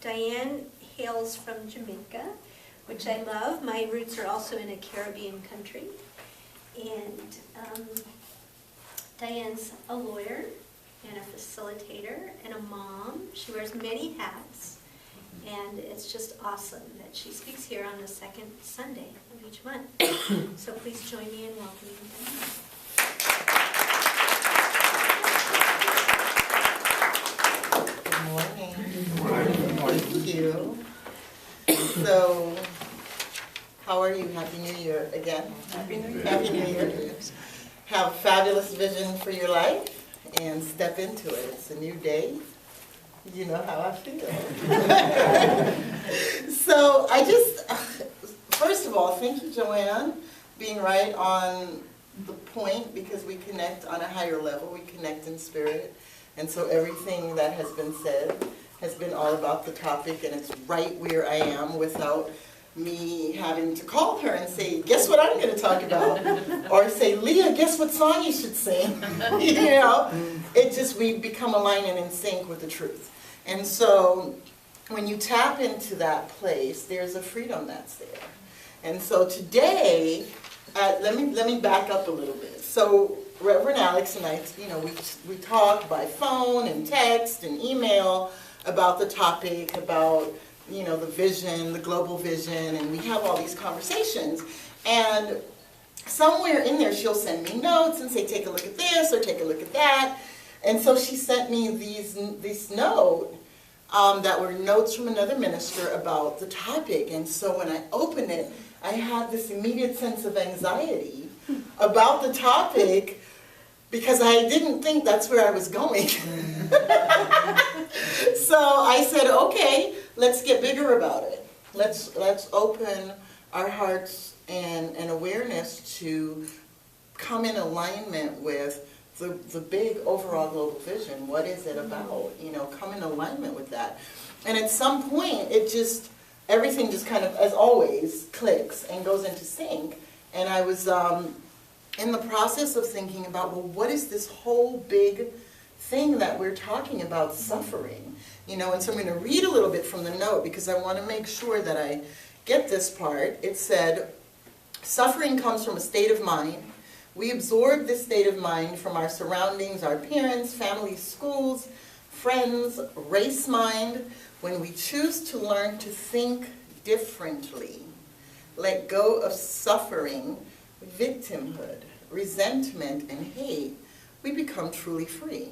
Dianne hails from Jamaica, which I love. My roots are also in a Caribbean country. And Dianne's a lawyer and a facilitator and a mom. She wears many hats. And it's just awesome that she speaks here on the second Sunday of each month. So please join me in welcoming Dianne. Good morning. Good morning. Thank you. So, how are you? Happy New Year again. Happy New Year. Happy New Year. Have a fabulous vision for your life and step into it. It's a new day. You know how I feel. So first of all, thank you, Joanne, being right on the point, because we connect on a higher level. We connect in spirit. And so everything that has been said has been all about the topic, and it's right where I am without me having to call her and say, guess what I'm going to talk about? Or say, Leah, guess what song you should sing? You know, we become aligned and in sync with the truth. And so when you tap into that place, there's a freedom that's there. And so today, let me back up a little bit. So Reverend Alex and I, we talk by phone and text and email about the topic, about, the vision, the global vision, and we have all these conversations. And somewhere in there, she'll send me notes and say, take a look at this or take a look at that. And so she sent me this note that were notes from another minister about the topic. And so when I opened it, I had this immediate sense of anxiety about the topic because I didn't think that's where I was going. So I said, okay, let's get bigger about it. Let's open our hearts and awareness to come in alignment with the big overall global vision. What is it about? Come in alignment with that. And at some point, everything just kind of, as always, clicks and goes into sync. And I was in the process of thinking about, well, what is this whole big thing that we're talking about, suffering? And so I'm going to read a little bit from the note because I want to make sure that I get this part. It said, suffering comes from a state of mind. We absorb this state of mind from our surroundings, our parents, families, schools, friends, race mind. When we choose to learn to think differently, let go of suffering, victimhood, resentment, and hate, we become truly free.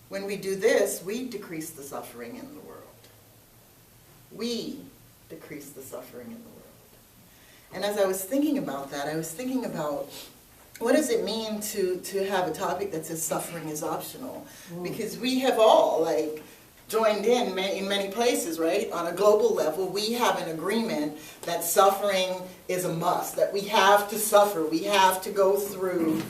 When we do this, we decrease the suffering in the world. We decrease the suffering in the world. And as I was thinking about that, I was thinking about, what does it mean to have a topic that says suffering is optional? Because we have all, joined in many places, right? On a global level, we have an agreement that suffering is a must, that we have to suffer. We have to go through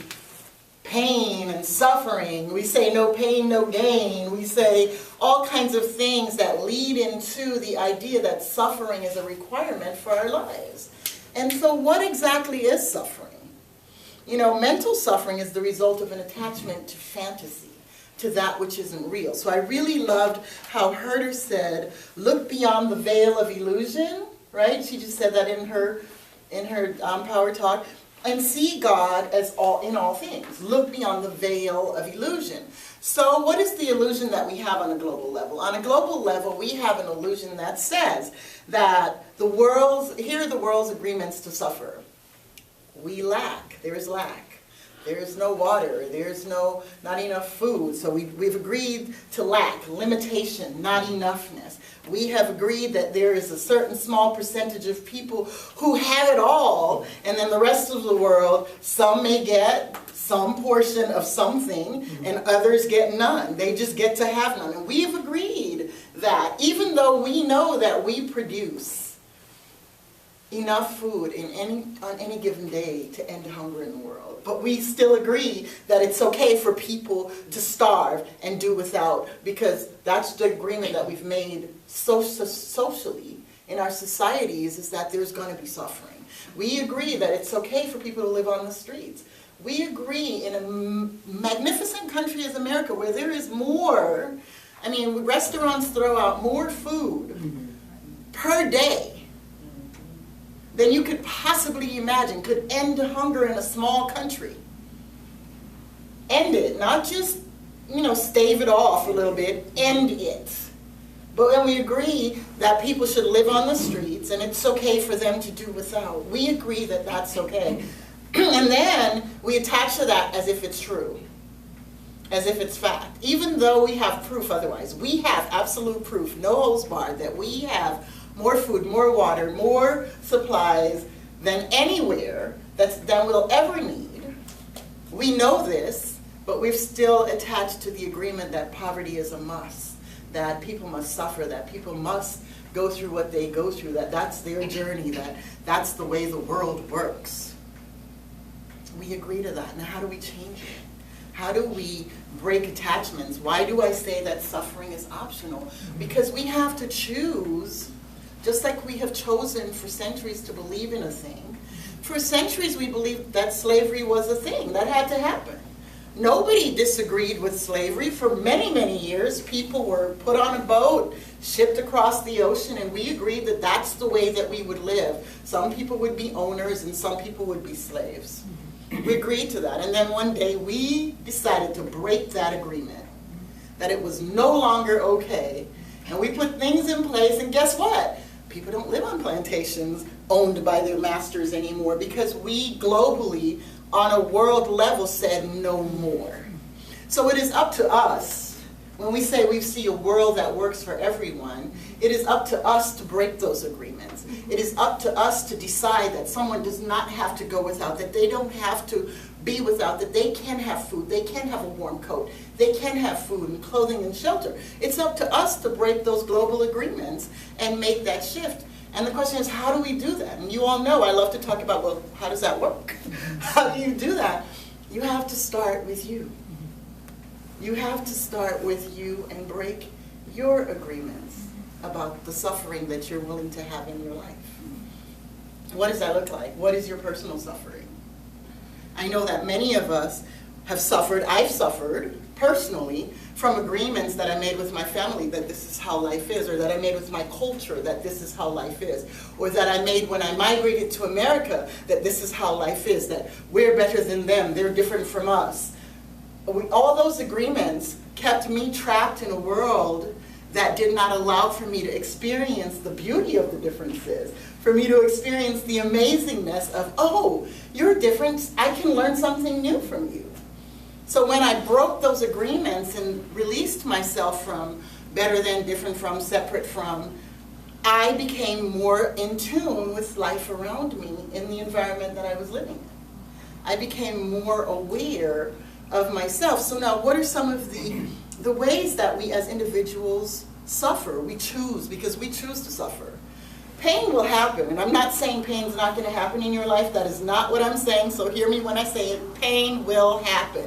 pain and suffering. We say no pain, no gain. We say all kinds of things that lead into the idea that suffering is a requirement for our lives. And so what exactly is suffering? Mental suffering is the result of an attachment to fantasy, to that which isn't real. So I really loved how Herder said, look beyond the veil of illusion, right? She just said that in her power talk, and see God as in all things. Look beyond the veil of illusion. So what is the illusion that we have on a global level? On a global level, we have an illusion that says that here are the world's agreements to suffer. We lack. There is lack. There is no water. There's not enough food. So we've agreed to lack, limitation, not enoughness. We have agreed that there is a certain small percentage of people who have it all, and then the rest of the world, some may get some portion of something, and others get none. They just get to have none. And we've agreed that even though we know that we produce enough food on any given day to end hunger in the world, but we still agree that it's okay for people to starve and do without, because that's the agreement that we've made socially in our societies, is that there's going to be suffering. We agree that it's okay for people to live on the streets. We agree in a magnificent country as America, where there is more I mean, restaurants throw out more food per day than you could possibly imagine could end hunger in a small country. End it, not just, stave it off a little bit, end it. But when we agree that people should live on the streets and it's okay for them to do without, we agree that that's okay. And then we attach to that as if it's true, as if it's fact. Even though we have proof otherwise, we have absolute proof, no holds barred, that we have more food, more water, more supplies than anywhere than we'll ever need. We know this, but we've still attached to the agreement that poverty is a must, that people must suffer, that people must go through what they go through, that that's their journey, that's the way the world works. We agree to that. Now, how do we change it? How do we break attachments? Why do I say that suffering is optional? Because we have to choose, just like we have chosen for centuries to believe in a thing. For centuries we believed that slavery was a thing, that had to happen. Nobody disagreed with slavery. For many, many years, people were put on a boat, shipped across the ocean, and we agreed that that's the way that we would live. Some people would be owners and some people would be slaves. We agreed to that. And then one day we decided to break that agreement, that it was no longer okay. And we put things in place, and guess what? People don't live on plantations owned by their masters anymore, because we globally, on a world level, said no more. So it is up to us. When we say we see a world that works for everyone, it is up to us to break those agreements. It is up to us to decide that someone does not have to go without, that they don't have to be without, that they can have food, they can have a warm coat, they can have food and clothing and shelter. It's up to us to break those global agreements and make that shift. And the question is, how do we do that? And you all know I love to talk about, well, how does that work? How do you do that? You have to start with you. You have to start with you and break your agreements about the suffering that you're willing to have in your life. What does that look like? What is your personal suffering? I know that many of us have suffered, I've suffered personally, from agreements that I made with my family that this is how life is, or that I made with my culture that this is how life is, or that I made when I migrated to America that this is how life is, that we're better than them, they're different from us. All those agreements kept me trapped in a world that did not allow for me to experience the beauty of the differences, for me to experience the amazingness of, oh, you're different, I can learn something new from you. So when I broke those agreements and released myself from better than, different from, separate from, I became more in tune with life around me in the environment that I was living in. I became more aware of myself. So now, what are some of the ways that we as individuals suffer? We choose, because we choose to suffer. Pain will happen, and I'm not saying pain's not going to happen in your life. That is not what I'm saying, so hear me when I say it. Pain will happen.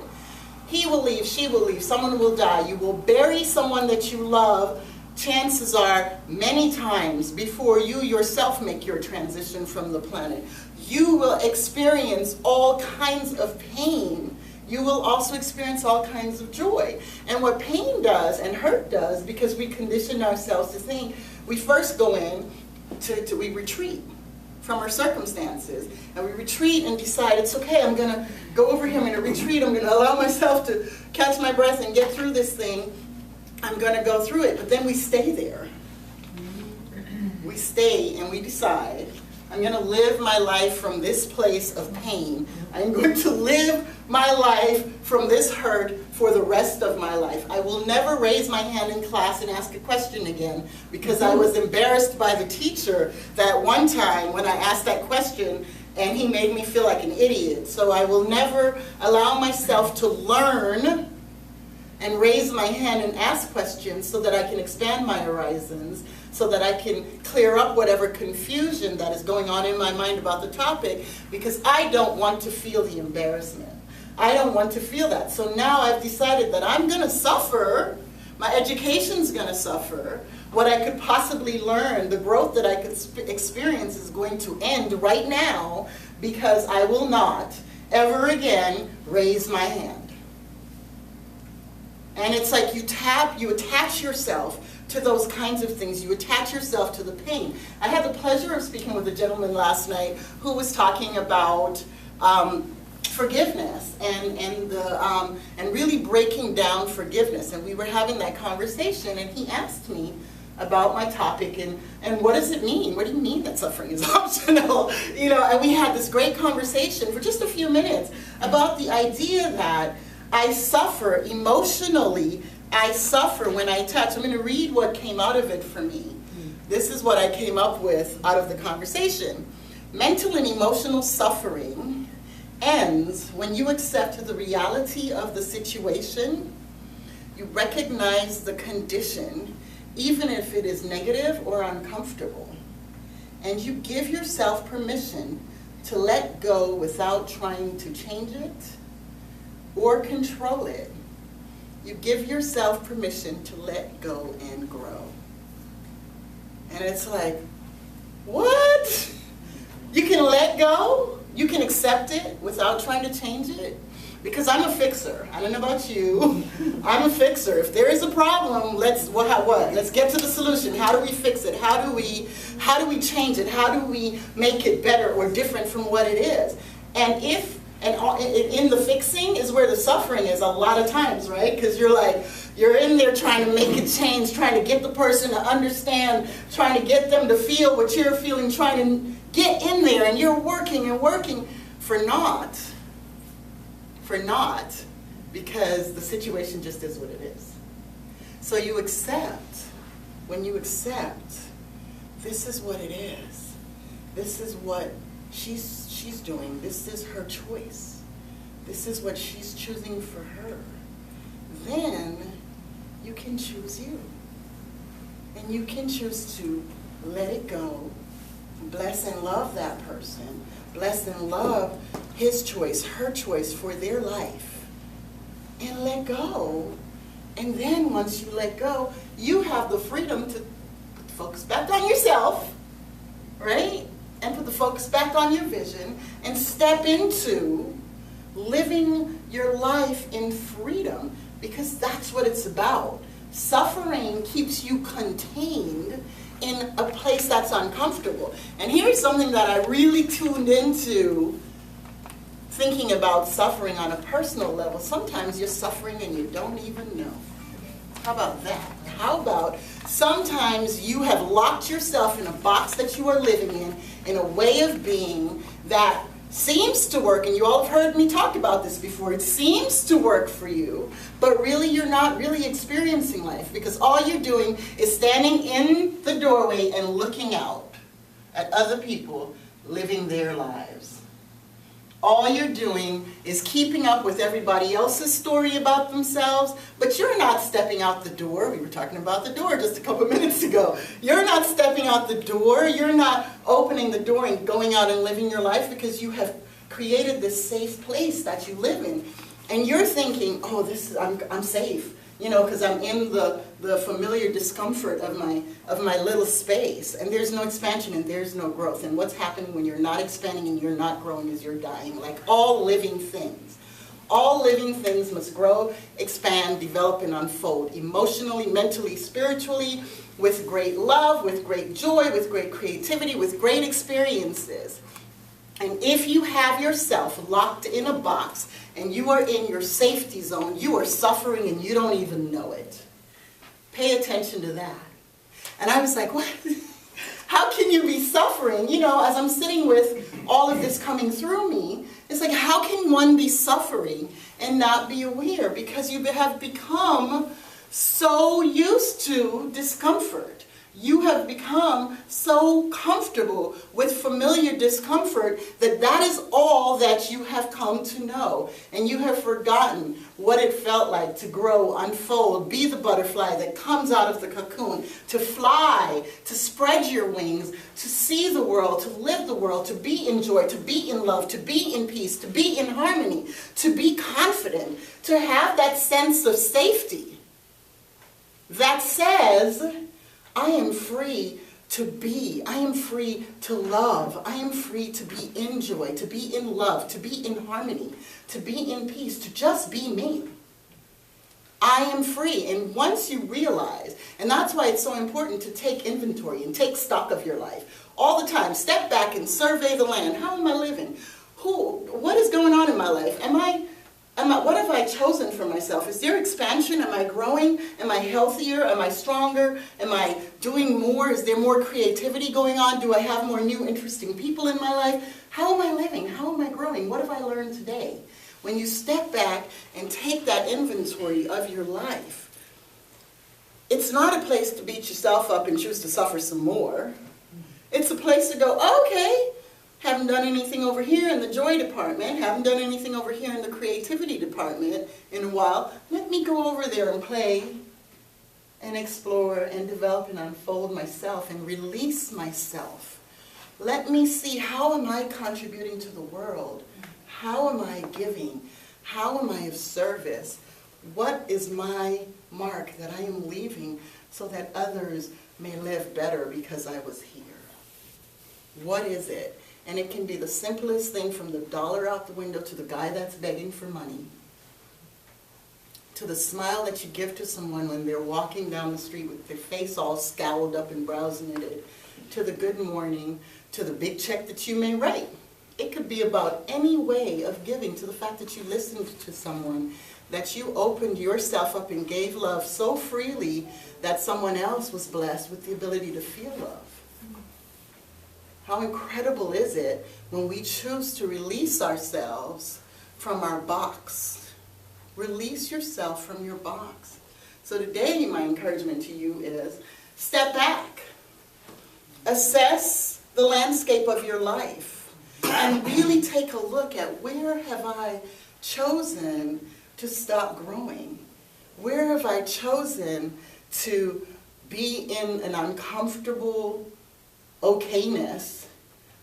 He will leave, she will leave, someone will die. You will bury someone that you love, chances are, many times before you yourself make your transition from the planet. You will experience all kinds of pain. You will also experience all kinds of joy. And what pain does and hurt does, because we condition ourselves to think, we first go in, we retreat from our circumstances. And we retreat and decide, it's okay, I'm going to go over here, I'm going to retreat, I'm going to allow myself to catch my breath and get through this thing. I'm going to go through it. But then we stay there. We stay and we decide, I'm going to live my life from this place of pain. I'm going to live my life from this hurt for the rest of my life. I will never raise my hand in class and ask a question again, because I was embarrassed by the teacher that one time when I asked that question and he made me feel like an idiot. So I will never allow myself to learn and raise my hand and ask questions so that I can expand my horizons, so that I can clear up whatever confusion that is going on in my mind about the topic, because I don't want to feel the embarrassment. I don't want to feel that. So now I've decided that I'm going to suffer. My education's going to suffer. What I could possibly learn, the growth that I could experience is going to end right now, because I will not ever again raise my hand. And it's like you attach yourself to those kinds of things. You attach yourself to the pain. I had the pleasure of speaking with a gentleman last night who was talking about forgiveness and really breaking down forgiveness. And we were having that conversation, and he asked me about my topic and what does it mean? What do you mean that suffering is optional? You know, and we had this great conversation for just a few minutes about the idea that I suffer emotionally. I suffer when I attach. I'm going to read what came out of it for me. This is what I came up with out of the conversation. Mental and emotional suffering ends when you accept the reality of the situation, you recognize the condition, even if it is negative or uncomfortable, and you give yourself permission to let go without trying to change it or control it. You give yourself permission to let go and grow. And it's like, what? You can let go? You can accept it without trying to change it? Because I'm a fixer. I don't know about you. I'm a fixer. If there is a problem, let's get to the solution. How do we fix it? How do we change it? How do we make it better or different from what it is? And in the fixing is where the suffering is a lot of times, right? Because you're in there trying to make a change, trying to get the person to understand, trying to get them to feel what you're feeling, trying to get in there, and you're working and working for naught, because the situation just is what it is. So you accept, when you accept, this is what it is. This is what she's doing. This is her choice. This is what she's choosing for her. Then you can choose you. And you can choose to let it go, bless and love that person, bless and love his choice, her choice for their life, and let go. And then once you let go, you have the freedom to focus back on yourself, right? And put the focus back on your vision and step into living your life in freedom, because that's what it's about. Suffering keeps you contained in a place that's uncomfortable. And here's something that I really tuned into thinking about suffering on a personal level. Sometimes you're suffering and you don't even know. How about that? How about sometimes you have locked yourself in a box that you are living in a way of being that seems to work, and you all have heard me talk about this before. It seems to work for you, but really you're not really experiencing life, because all you're doing is standing in the doorway and looking out at other people living their lives. All you're doing is keeping up with everybody else's story about themselves, but you're not stepping out the door. We were talking about the door just a couple minutes ago. You're not stepping out the door. You're not opening the door and going out and living your life, because you have created this safe place that you live in. And you're thinking, oh, I'm safe, because I'm in the familiar discomfort of my little space, and there's no expansion and there's no growth. And what's happening when you're not expanding and you're not growing is you're dying, like all living things. All living things must grow, expand, develop, and unfold emotionally, mentally, spiritually, with great love, with great joy, with great creativity, with great experiences. And if you have yourself locked in a box and you are in your safety zone, you are suffering and you don't even know it. Pay attention to that. And I was like, what? How can you be suffering? As I'm sitting with all of this coming through me, it's like, how can one be suffering and not be aware? Because you have become so used to discomfort. You have become so comfortable with familiar discomfort that is all that you have come to know. And you have forgotten what it felt like to grow, unfold, be the butterfly that comes out of the cocoon, to fly, to spread your wings, to see the world, to live the world, to be in joy, to be in love, to be in peace, to be in harmony, to be confident, to have that sense of safety that says, I am free to be. I am free to love. I am free to be in joy, to be in love, to be in harmony, to be in peace, to just be me. I am free. And once you realize, and that's why it's so important to take inventory and take stock of your life all the time. Step back and survey the land. How am I living? What is going on in my life? What have I chosen for myself? Is there expansion? Am I growing? Am I healthier? Am I stronger? Am I doing more? Is there more creativity going on? Do I have more new interesting people in my life? How am I living? How am I growing? What have I learned today? When you step back and take that inventory of your life, it's not a place to beat yourself up and choose to suffer some more. It's a place to go, okay, haven't done anything over here in the joy department, haven't done anything over here in the creativity department in a while. Let me go over there and play and explore and develop and unfold myself and release myself. Let me see, how am I contributing to the world? How am I giving? How am I of service? What is my mark that I am leaving so that others may live better because I was here? What is it? And it can be the simplest thing, from the dollar out the window to the guy that's begging for money, to the smile that you give to someone when they're walking down the street with their face all scowled up and brows knitted, to the good morning, to the big check that you may write. It could be about any way of giving, to the fact that you listened to someone, that you opened yourself up and gave love so freely that someone else was blessed with the ability to feel love. How incredible is it when we choose to release ourselves from our box? Release yourself from your box. So today, my encouragement to you is, step back. Assess the landscape of your life and really take a look at, where have I chosen to stop growing? Where have I chosen to be in an uncomfortable okayness,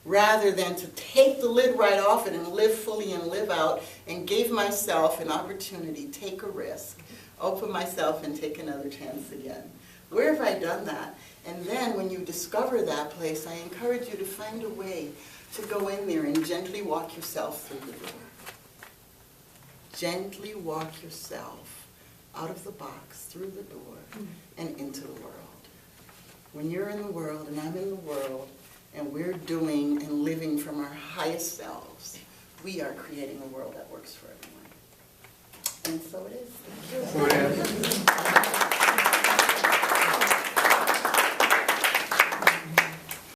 rather than to take the lid right off it and live fully and live out and give myself an opportunity, take a risk, open myself and take another chance again? Where have I done that? And then when you discover that place, I encourage you to find a way to go in there and gently walk yourself through the door. Gently walk yourself out of the box, through the door, and into the world. When you're in the world and I'm in the world, and we're doing and living from our highest selves, we are creating a world that works for everyone. And so it is. Thank you.